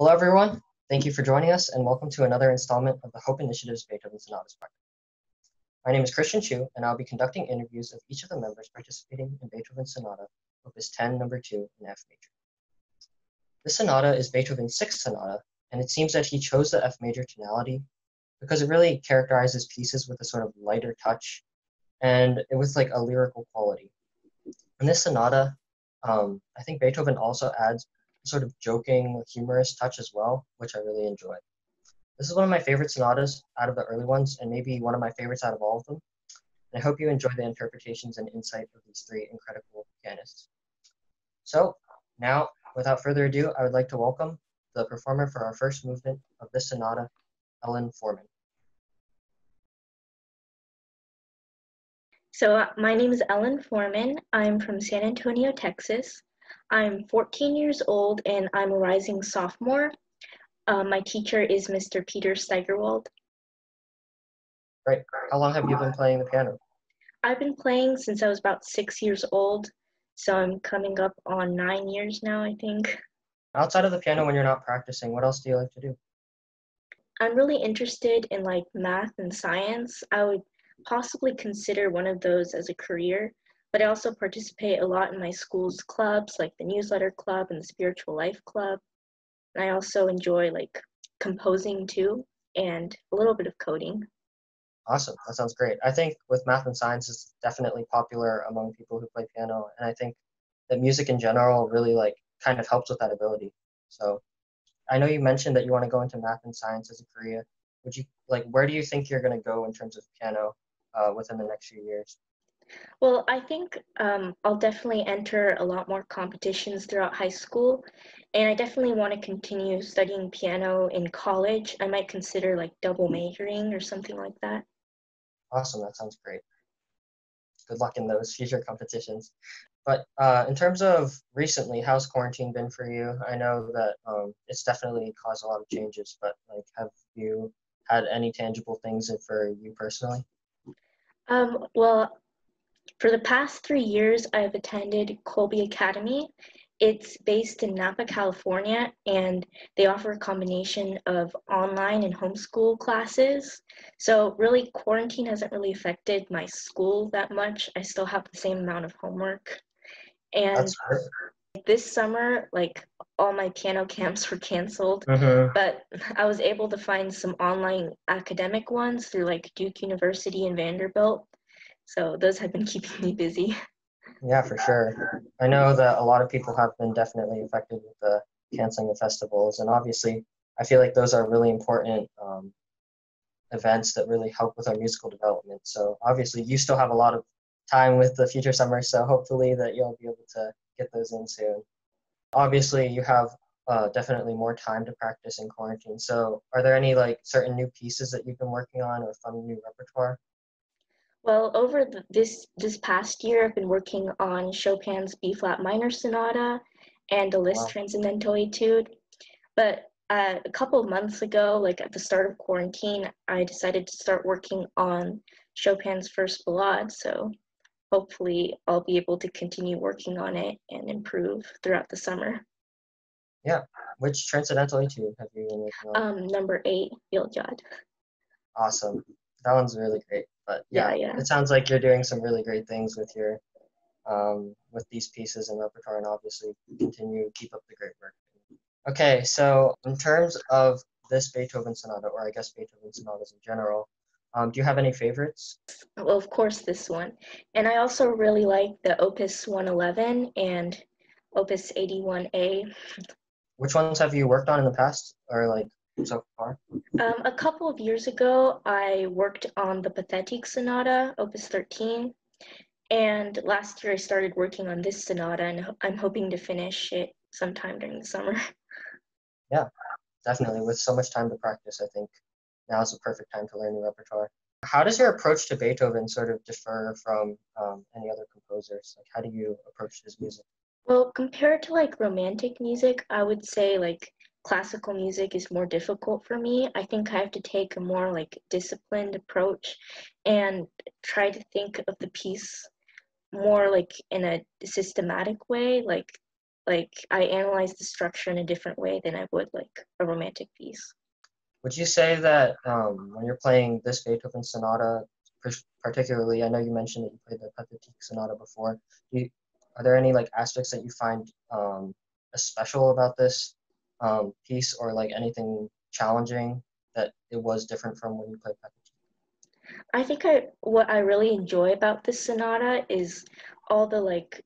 Hello, everyone. Thank you for joining us, and welcome to another installment of the H.O.P.E Initiative's Beethoven Sonatas project. My name is Christian Chu, and I'll be conducting interviews of each of the members participating in Beethoven Sonata, Opus 10, number 2 in F major. This sonata is Beethoven's sixth sonata, and it seems that he chose the F major tonality because it really characterizes pieces with a sort of lighter touch and with like a lyrical quality. In this sonata, I think Beethoven also adds sort of joking, humorous touch as well, which I really enjoy. This is one of my favorite sonatas out of the early ones, and maybe one of my favorites out of all of them. And I hope you enjoy the interpretations and insight of these three incredible pianists. So now, without further ado, I would like to welcome the performer for our first movement of this sonata, Ellen Foreman. So my name is Ellen Foreman. I'm from San Antonio, Texas. I'm 14 years old and I'm a rising sophomore. My teacher is Mr. Peter Steigerwald. Great. How long have you been playing the piano? I've been playing since I was about 6 years old. So I'm coming up on 9 years now, I think. Outside of the piano, when you're not practicing, what else do you like to do? I'm really interested in like math and science. I would possibly consider one of those as a career, but I also participate a lot in my school's clubs, like the newsletter club and the spiritual life club. And I also enjoy like composing too, and a little bit of coding. Awesome. That sounds great. I think with math and science, it's definitely popular among people who play piano. And I think that music in general really like kind of helps with that ability. So I know you mentioned that you want to go into math and science as a career. Would you like, where do you think you're going to go in terms of piano within the next few years? Well, I think I'll definitely enter a lot more competitions throughout high school, and I definitely want to continue studying piano in college. I might consider like double majoring or something like that. Awesome. That sounds great. Good luck in those future competitions. But in terms of recently, how's quarantine been for you? I know that it's definitely caused a lot of changes, but like, have you had any tangible things for you personally? Well, for the past 3 years, I've attended Colby Academy. It's based in Napa, California, and they offer a combination of online and homeschool classes. So really, quarantine hasn't really affected my school that much. I still have the same amount of homework. And That's great. this summer, like all my piano camps were canceled, Mm-hmm. but I was able to find some online academic ones through like Duke University and Vanderbilt. So those have been keeping me busy. Yeah, for sure. I know that a lot of people have been definitely affected with the canceling of festivals, and obviously, I feel like those are really important events that really help with our musical development. So obviously, you still have a lot of time with the future summer, so hopefully that you'll be able to get those in soon. Obviously, you have definitely more time to practice in quarantine. So are there any like certain new pieces that you've been working on or fun new repertoire? Well, over this past year, I've been working on Chopin's B flat minor sonata and the Liszt Wow. Transcendental Etude. But a couple of months ago, like at the start of quarantine, I decided to start working on Chopin's First Ballade. So hopefully, I'll be able to continue working on it and improve throughout the summer. Yeah. Which transcendental etude have you been working on? Number 8, Fieldjad. Awesome. That one's really great. But Yeah, yeah, yeah. it sounds like you're doing some really great things with your with these pieces and repertoire, and obviously continue keep up the great work. Okay, so in terms of this Beethoven sonata, or I guess Beethoven sonatas in general, do you have any favorites? Well, of course, this one. And I also really like the Opus 111 and Opus 81A. Which ones have you worked on in the past, or like so far? A couple of years ago, I worked on the Pathetic Sonata, Opus 13. And last year, I started working on this sonata, and I'm hoping to finish it sometime during the summer. Yeah, definitely. With so much time to practice, I think now is the perfect time to learn new repertoire. How does your approach to Beethoven sort of differ from any other composers? Like, how do you approach his music? Well, compared to like romantic music, I would say like classical music is more difficult for me. I think I have to take a more like disciplined approach and try to think of the piece more like in a systematic way. Like like I analyze the structure in a different way than I would like a romantic piece. Would you say that when you're playing this Beethoven Sonata, particularly, I know you mentioned that you played the Pathetique Sonata before. Are there any like aspects that you find special about this piece, or like anything challenging that it was different from when you played Pathetique? I think what I really enjoy about this sonata is all the like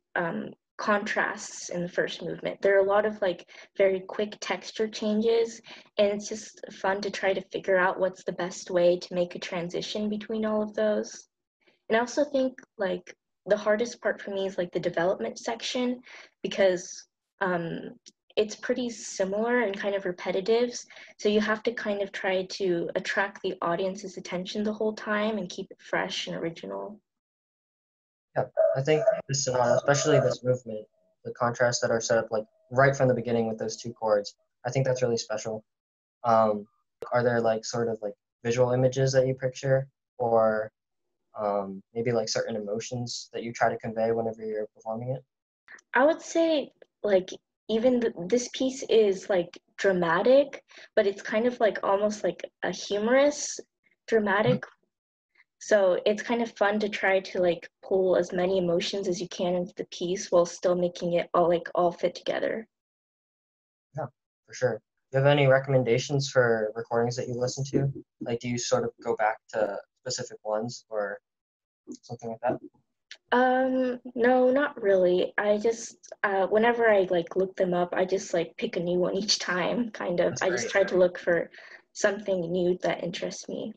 contrasts in the first movement. There are a lot of like very quick texture changes, and it's just fun to try to figure out what's the best way to make a transition between all of those. And I also think like the hardest part for me is like the development section, because it's pretty similar and kind of repetitive. So you have to kind of try to attract the audience's attention the whole time and keep it fresh and original. Yeah, I think this sonata, especially this movement, the contrasts that are set up like right from the beginning with those two chords, I think that's really special. Are there like sort of like visual images that you picture, or maybe like certain emotions that you try to convey whenever you're performing it? I would say like even this piece is like dramatic, but it's kind of like almost like a humorous dramatic. So it's kind of fun to try to like pull as many emotions as you can into the piece while still making it all fit together. Yeah, for sure. Do you have any recommendations for recordings that you listen to? Like, do you sort of go back to specific ones or something like that? No, not really. I just whenever I like look them up, I just like pick a new one each time, kind of. That's I just great. try to look for something new that interests me.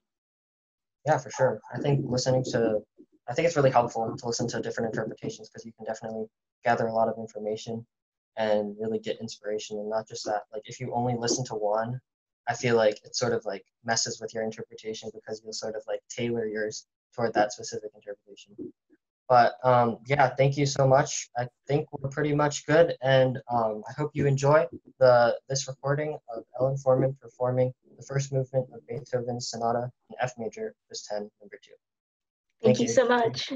Yeah, for sure. I think it's really helpful to listen to different interpretations because you can definitely gather a lot of information and really get inspiration. And not just that, like if you only listen to one, I feel like it sort of like messes with your interpretation because you'll sort of like tailor yours toward that specific interpretation. But yeah, thank you so much. I think we're pretty much good, and I hope you enjoy this recording of Ellen Foreman performing the first movement of Beethoven's Sonata in F major, Opus 10, number 2. Thank Thank you you. so much.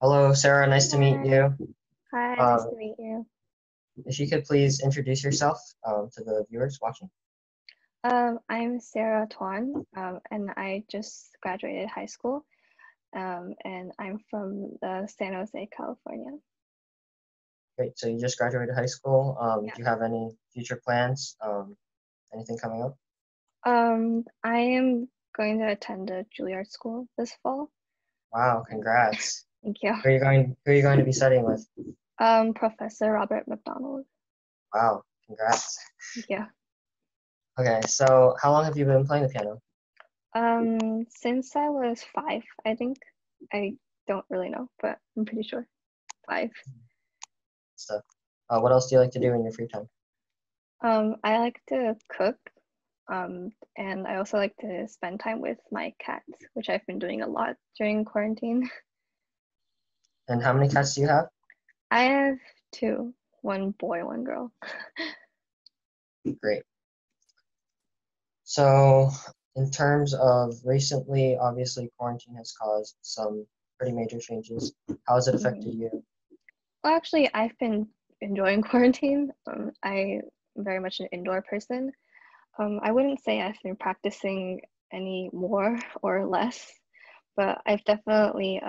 Hello, Sarah. Nice to meet Hi. you. Hi, nice Uh, to meet you. if you could please introduce yourself to the viewers watching. I'm Sarah Tuan, and I just graduated high school, and I'm from San Jose, California. Great. So you just graduated high school. Yeah. Do you have any future plans? Anything coming up? I am going to attend a Juilliard school this fall. Wow, congrats. Thank you. Who are you going to be studying with? Professor Robert McDonald. Wow, congrats. Thank you. Okay, so how long have you been playing the piano? Since I was 5, I think. I don't really know, but I'm pretty sure 5. Stuff. What else do you like to do in your free time? I like to cook. And I also like to spend time with my cats, which I've been doing a lot during quarantine. And how many cats do you have? I have 2, one boy, one girl. Great. So in terms of recently, obviously quarantine has caused some pretty major changes. How has it affected you? Well, actually, I've been enjoying quarantine. I'm very much an indoor person. I wouldn't say I've been practicing any more or less, but I've definitely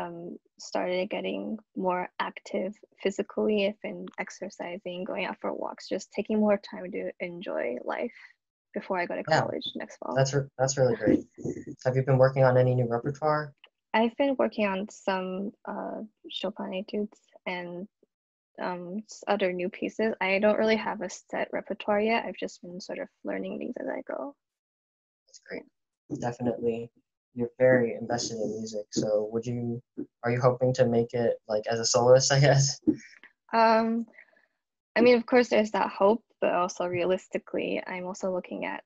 started getting more active physically. I've been exercising, going out for walks, just taking more time to enjoy life before I go to Yeah, college next fall. that's really great. Have you been working on any new repertoire? I've been working on some Chopin etudes and other new pieces. I don't really have a set repertoire yet. I've just been sort of learning these as I go. That's great. Definitely, you're very invested in music. So are you hoping to make it like as a soloist, I guess? Um, I mean, of course, there's that hope, but also realistically, I'm also looking at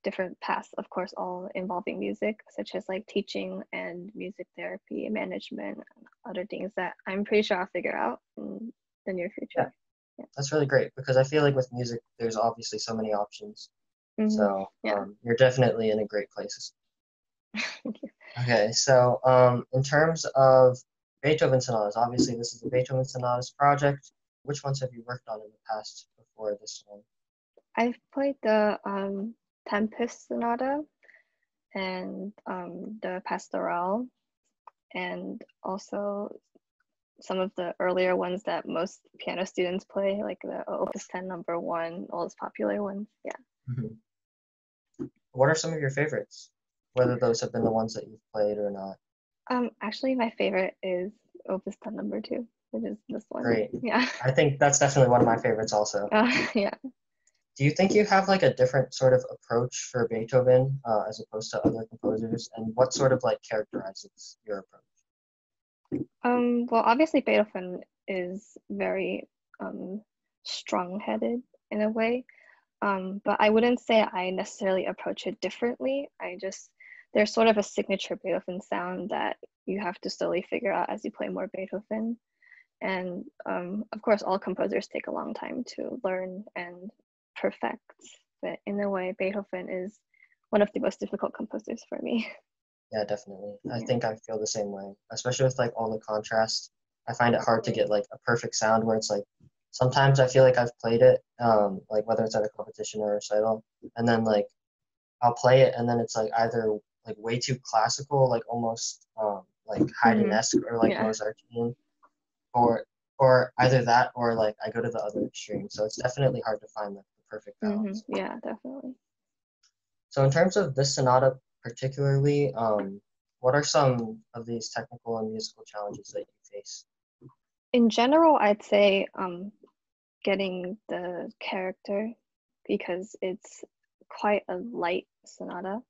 different paths, of course, all involving music, such as like teaching and music therapy, management, and other things that I'm pretty sure I'll figure out in the near Yeah, future. Yeah. that's really great because I feel like with music, there's obviously so many options. So Yeah. you're definitely in a great place. Thank you. Okay, so in terms of Beethoven sonatas, obviously this is the Beethoven sonatas project. Which ones have you worked on in the past before this one? I've played the Tempest Sonata and the Pastoral, and also some of the earlier ones that most piano students play, like the Opus 10 number 1, all those popular ones. Yeah. Mhm. What are some of your favorites? Whether those have been the ones that you've played or not. Actually, my favorite is Opus 10 number 2, which is this one. Great. Yeah. I think that's definitely one of my favorites also. Yeah. Do you think you have like a different sort of approach for Beethoven as opposed to other composers? And what sort of like characterizes your approach? Well, obviously Beethoven is very strong-headed in a way. But I wouldn't say I necessarily approach it differently. There's sort of a signature Beethoven sound that you have to slowly figure out as you play more Beethoven. And of course, all composers take a long time to learn and perfect. But in a way, Beethoven is one of the most difficult composers for me. Yeah, definitely. I Yeah. think I feel the same way, especially with like all the contrast. I find it hard to get like a perfect sound where it's like sometimes I feel like I've played it, like whether it's at a competition or a recital, and then like I'll play it and then it's like either like way too classical, like almost like Haydn-esque or like Yeah. Mozartian, or either that or like I go to the other extreme. So it's definitely hard to find like the perfect balance. Yeah, definitely. So in terms of this sonata particularly, what are some of these technical and musical challenges that you face? In general, I'd say getting the character, because it's quite a light sonata.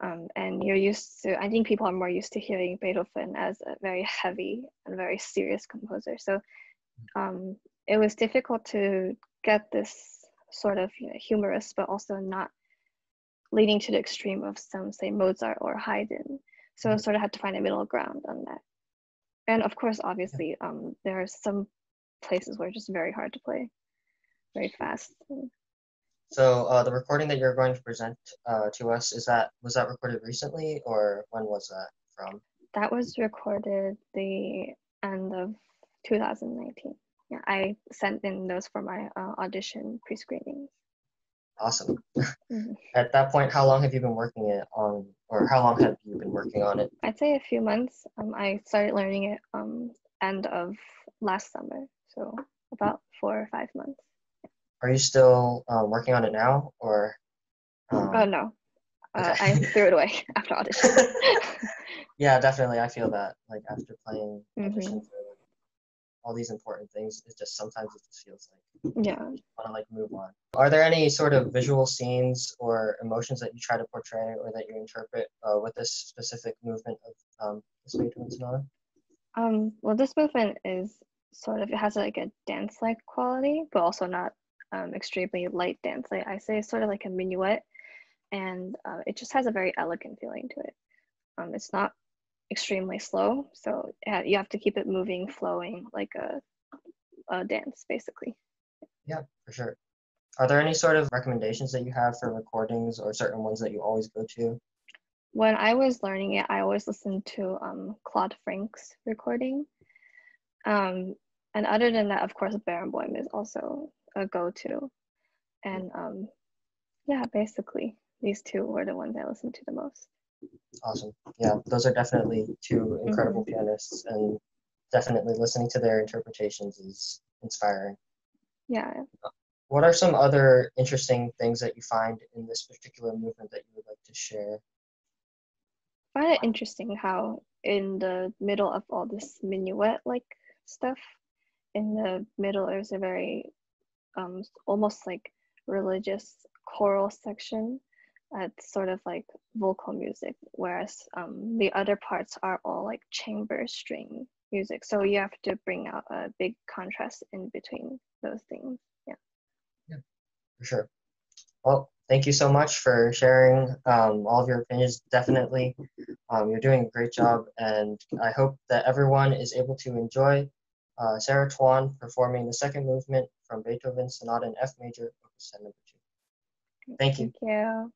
And I think people are more used to hearing Beethoven as a very heavy and very serious composer. So it was difficult to get this sort of humorous, but also not leading to the extreme of some, say, Mozart or Haydn. So I sort of had to find a middle ground on that. And of course, obviously, there are some places where it's just very hard to play, very fast. So the recording that you're going to present to us, was that recorded recently or when was that from? That was recorded end of 2019. Yeah, I sent in those for my audition pre-screenings. Awesome. Mhm. At that point, how long have you been working it on, or how long have you been working on it? I'd say a few months. I started learning it end of last summer, so about 4 or 5 months. Are you still working on it now, or? Oh no, Okay. I threw it away after audition. Yeah, definitely. I feel that, like, after playing Mhm. auditions or like, all these important things, it just sometimes it just feels like Yeah. you want to like move on. Are there any sort of visual scenes or emotions that you try to portray or that you interpret with this specific movement of this Beethoven Sonata? Well, this movement is sort of, it has like a dance-like quality, but also not extremely light dance. Like I say, it's sort of like a minuet, and it just has a very elegant feeling to it. It's not extremely slow, so you have to keep it moving, flowing like a dance, basically. Yeah, for sure. Are there any sort of recommendations that you have for recordings or certain ones that you always go to? When I was learning it, I always listened to Claude Frank's recording. And other than that, of course, Barenboim is also a go-to. And yeah, basically, these two were the ones I listened to the most. Awesome. Yeah, those are definitely two incredible Mhm. pianists, and definitely listening to their interpretations is inspiring. Yeah, What are some other interesting things that you find in this particular movement that you would like to share? I find it interesting how in the middle of all this minuet-like stuff, in the middle there's a very almost like religious choral section. It's sort of like vocal music, whereas the other parts are all like chamber string music. So you have to bring out a big contrast in between those things. Yeah. Yeah, for sure. Well, thank you so much for sharing all of your opinions. Definitely, you're doing a great job, and I hope that everyone is able to enjoy Sarah Tuan performing the second movement from Beethoven's Sonata in F major, Opus 10 number 2. Thank you. Thank you.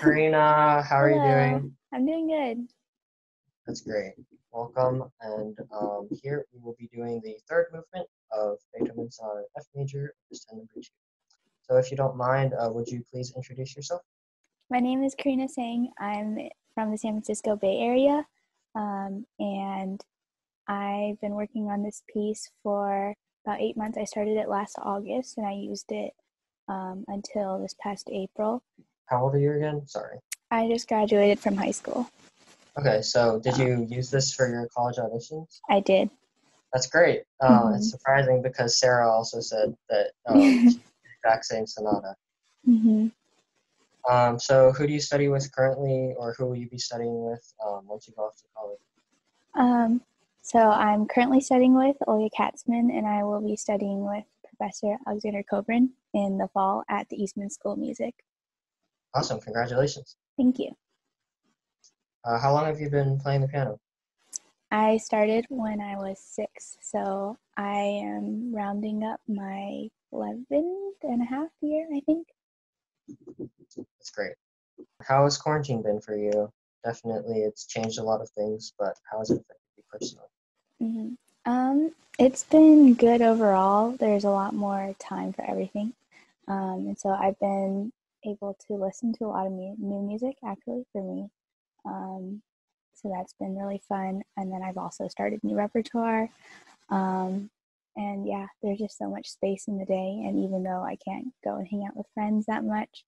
Karina, how are you Hello. doing? I'm doing good. That's great. Welcome. And here we will be doing the third movement of Beethoven Sonata in F major, opus 10 number 2. So if you don't mind, would you please introduce yourself? My name is Karina Tseng. I'm from the San Francisco Bay Area, and I've been working on this piece for about 8 months. I started it last August, and I used it until this past April. How old are you again? Sorry. I just graduated from high school. Okay, so did you use this for your college auditions? I did. That's great. It's surprising because Sarah also said that she did the exact same sonata. So who do you study with currently, or who will you be studying with once you go off to college? So I'm currently studying with Olga Katzman, and I will be studying with Professor Alexander Kobrin in the fall at the Eastman School of Music. Awesome, congratulations. Thank you. How long have you been playing the piano? I started when I was 6, so I am rounding up my 11th and a half year, I think. That's great. How has quarantine been for you? Definitely, it's changed a lot of things, but how has it affected you personally? It's been good overall. There's a lot more time for everything. And so I've been able to listen to a lot of new music, actually, for me. So that's been really fun. And then I've also started new repertoire. And yeah, there's just so much space in the day. And even though I can't go and hang out with friends that much,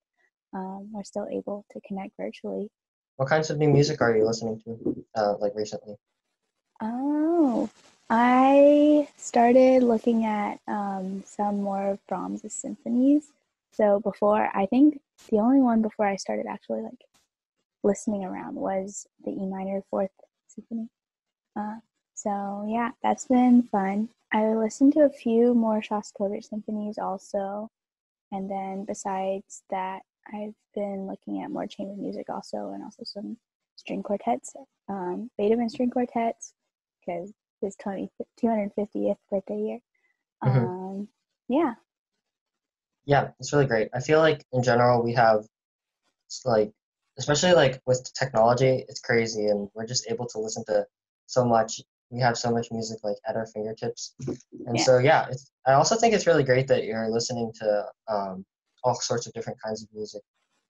we're still able to connect virtually. What kinds of new music are you listening to, like recently? Oh, I started looking at some more of Brahms' symphonies. So before, I think the only one before I started actually like listening around was the E minor 4th symphony. So yeah, that's been fun. I listened to a few more Shostakovich symphonies also, and then besides that, I've been looking at more chamber music also, and also some string quartets, Beethoven string quartets, because his 250th birthday year. Yeah. Yeah, it's really great. I feel like in general we have like, especially like with technology, it's crazy, and we're just able to listen to so much. We have so much music like at our fingertips, and so yeah, I also think it's really great that you're listening to all sorts of different kinds of music,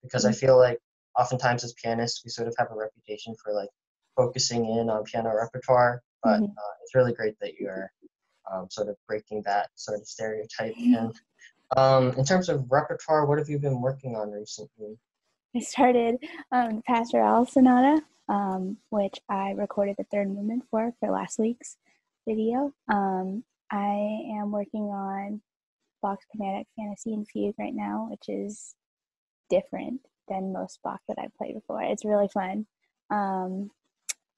because I feel like oftentimes as pianists we sort of have a reputation for like focusing in on piano repertoire, but it's really great that you're sort of breaking that sort of stereotype. And in terms of repertoire, what have you been working on recently? I started the Pastoral Sonata, which I recorded the third movement for last week's video. I am working on Bach's Chromatic Fantasy and Fugue right now, which is different than most Bach that I've played before. It's really fun. I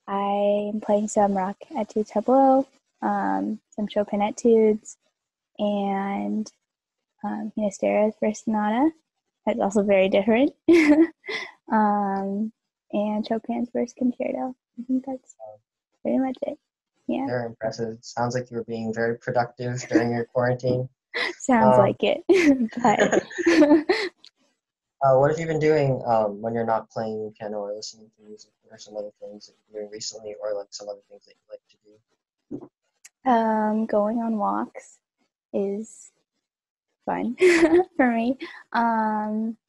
am playing some rock etudes tableau, some Chopin etudes, and Finisterra's first sonata. That's also very different. And Chopin's first concerto. I think that's pretty much it. Yeah. Very impressive. Sounds like you were being very productive during your quarantine. Sounds like it. But what have you been doing when you're not playing piano or listening to music? What are some other things that you're doing recently, or like some other things that you like to do? Going on walks is fun for me.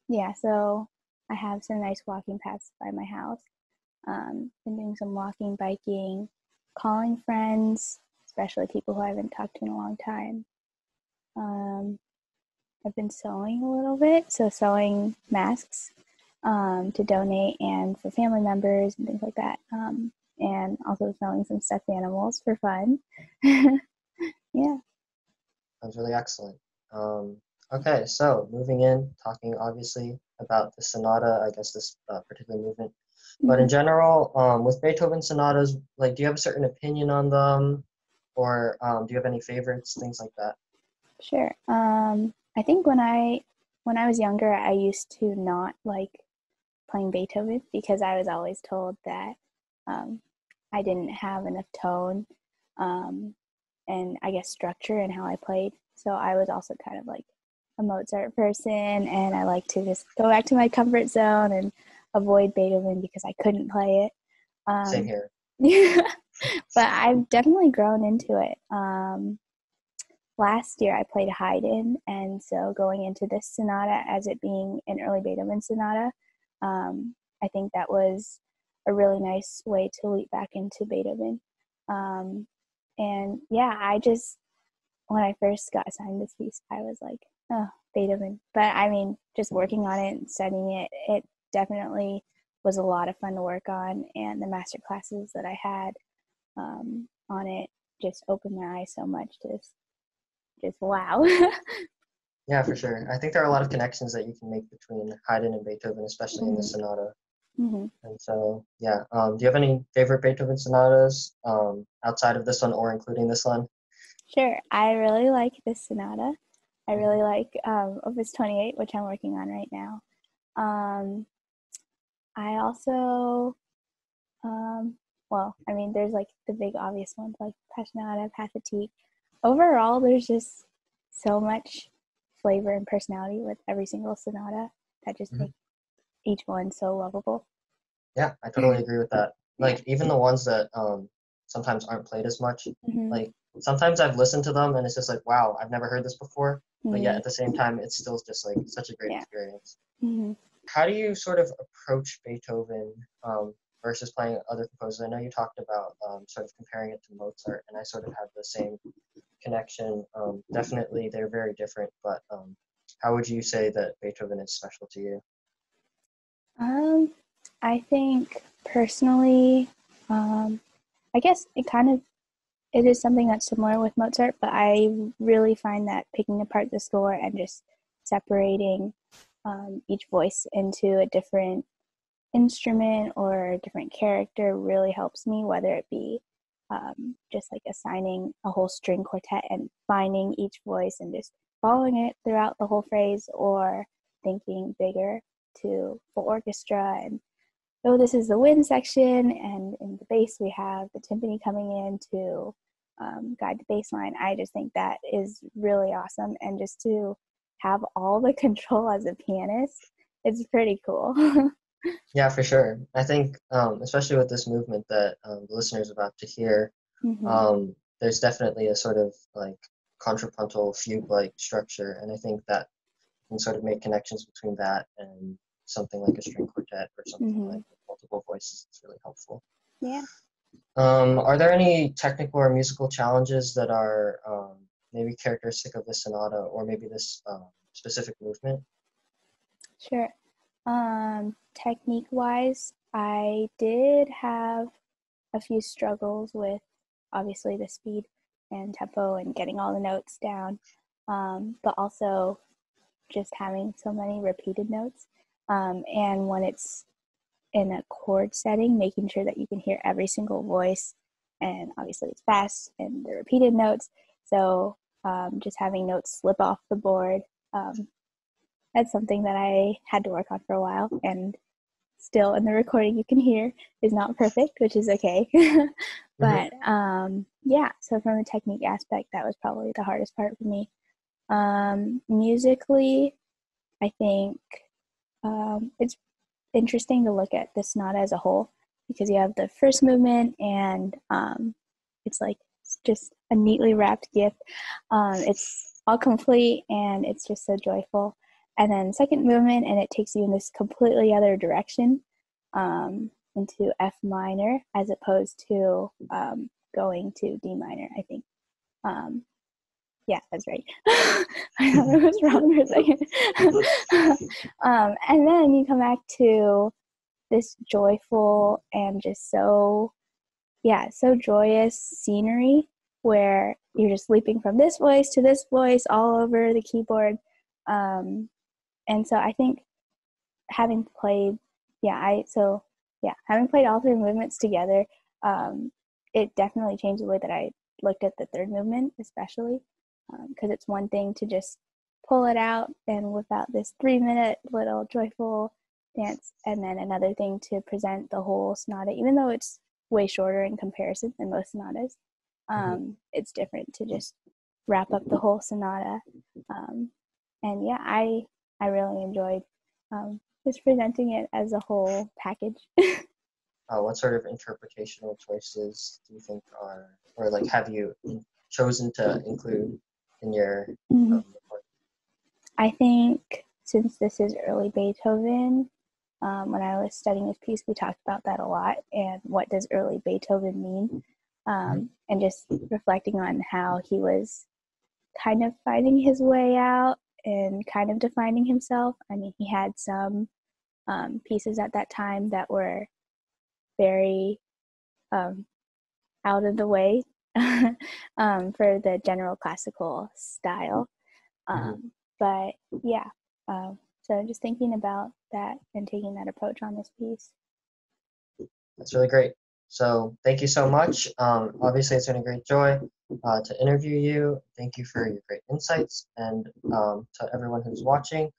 Yeah, so I have some nice walking paths by my house. Been doing some walking, biking, calling friends, especially people who I haven't talked to in a long time. I've been sewing a little bit, so sewing masks to donate and for family members and things like that. And also sewing some stuffed animals for fun. Yeah. Sounds really excellent. Okay, so moving in, talking obviously about the sonata, I guess this particular movement. But in general, with Beethoven sonatas, like, do you have a certain opinion on them, or do you have any favorites, things like that? Sure. I think when I was younger, I used to not like playing Beethoven because I was always told that I didn't have enough tone and I guess structure in how I played. So I was also kind of like a Mozart person, and I like to just go back to my comfort zone and avoid Beethoven because I couldn't play it. Same here. But I've definitely grown into it. Last year I played Haydn, and so going into this sonata as it being an early Beethoven sonata, I think that was a really nice way to leap back into Beethoven. And yeah, when I first got assigned this piece, I was like, oh, Beethoven. But I mean, just working on it and studying it, it definitely was a lot of fun to work on, and the master classes that I had on it just opened my eyes so much to just wow. Yeah, for sure. I think there are a lot of connections that you can make between Haydn and Beethoven, especially in the sonata. Mm-hmm. And so, yeah. Do you have any favorite Beethoven sonatas outside of this one or including this one? Sure. I really like this sonata. I really like Opus 28, which I'm working on right now. I also, well, I mean, there's like the big obvious ones like Passionata, Pathetique. Overall, there's just so much flavor and personality with every single sonata that just make each one so lovable. Yeah, I totally agree with that. Like, even the ones that sometimes aren't played as much, like, sometimes I've listened to them and it's just like, wow, I've never heard this before. But yet at the same time, it's still just like such a great experience. How do you sort of approach Beethoven versus playing other composers? I know you talked about sort of comparing it to Mozart, and I sort of have the same connection. Definitely, they're very different, but how would you say that Beethoven is special to you? I think personally, I guess it is something that's similar with Mozart, but I really find that picking apart the score and just separating each voice into a different instrument or a different character really helps me, whether it be just like assigning a whole string quartet and finding each voice and just following it throughout the whole phrase, or thinking bigger to full orchestra and, oh, this is the wind section, and in the bass we have the timpani coming in to guide the bass line. I just think that is really awesome, and just to have all the control as a pianist, it's pretty cool. Yeah, for sure. I think, especially with this movement that the listeners are about to hear, there's definitely a sort of like contrapuntal fugue-like structure, and I think that can sort of make connections between that and something like a string quartet or something like multiple voices. It's really helpful. Yeah. Are there any technical or musical challenges that are maybe characteristic of this sonata or maybe this specific movement? Sure. Technique-wise, I did have a few struggles with obviously the speed and tempo and getting all the notes down, but also just having so many repeated notes. And when it's in a chord setting, making sure that you can hear every single voice, and obviously it's fast and the repeated notes. So just having notes slip off the board, that's something that I had to work on for a while, and still in the recording you can hear is not perfect, which is okay. But yeah, so from a technique aspect, that was probably the hardest part for me. Musically, I think it's interesting to look at the sonata as a whole, because you have the first movement and it's like just a neatly wrapped gift. It's all complete and it's just so joyful. And then second movement, and it takes you in this completely other direction, into F minor, as opposed to going to D minor, I think. Yeah, that's right. I thought I was wrong for a second. And then you come back to this joyful and just so joyous scenery, where you're just leaping from this voice to this voice all over the keyboard. And so I think having played all three movements together, it definitely changed the way that I looked at the third movement, especially because it's one thing to just pull it out and whip out this 3-minute little joyful dance, and then another thing to present the whole sonata, even though it's way shorter in comparison than most sonatas. It's different to just wrap up the whole sonata. And yeah, I really enjoyed just presenting it as a whole package. What sort of interpretational choices do you think are, or like have you chosen to include in your report? I think since this is early Beethoven, when I was studying this piece, we talked about that a lot, and what does early Beethoven mean? And just reflecting on how he was kind of finding his way out and kind of defining himself. I mean, he had some pieces at that time that were very out of the way for the general classical style. But yeah, so just thinking about that and taking that approach on this piece. That's really great. So thank you so much. Obviously, it's been a great joy to interview you. Thank you for your great insights. And to everyone who's watching,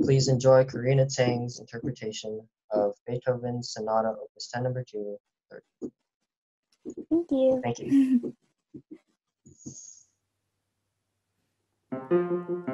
please enjoy Karina Tseng's interpretation of Beethoven's Sonata Opus 10 No. 2. Thank you. Thank you.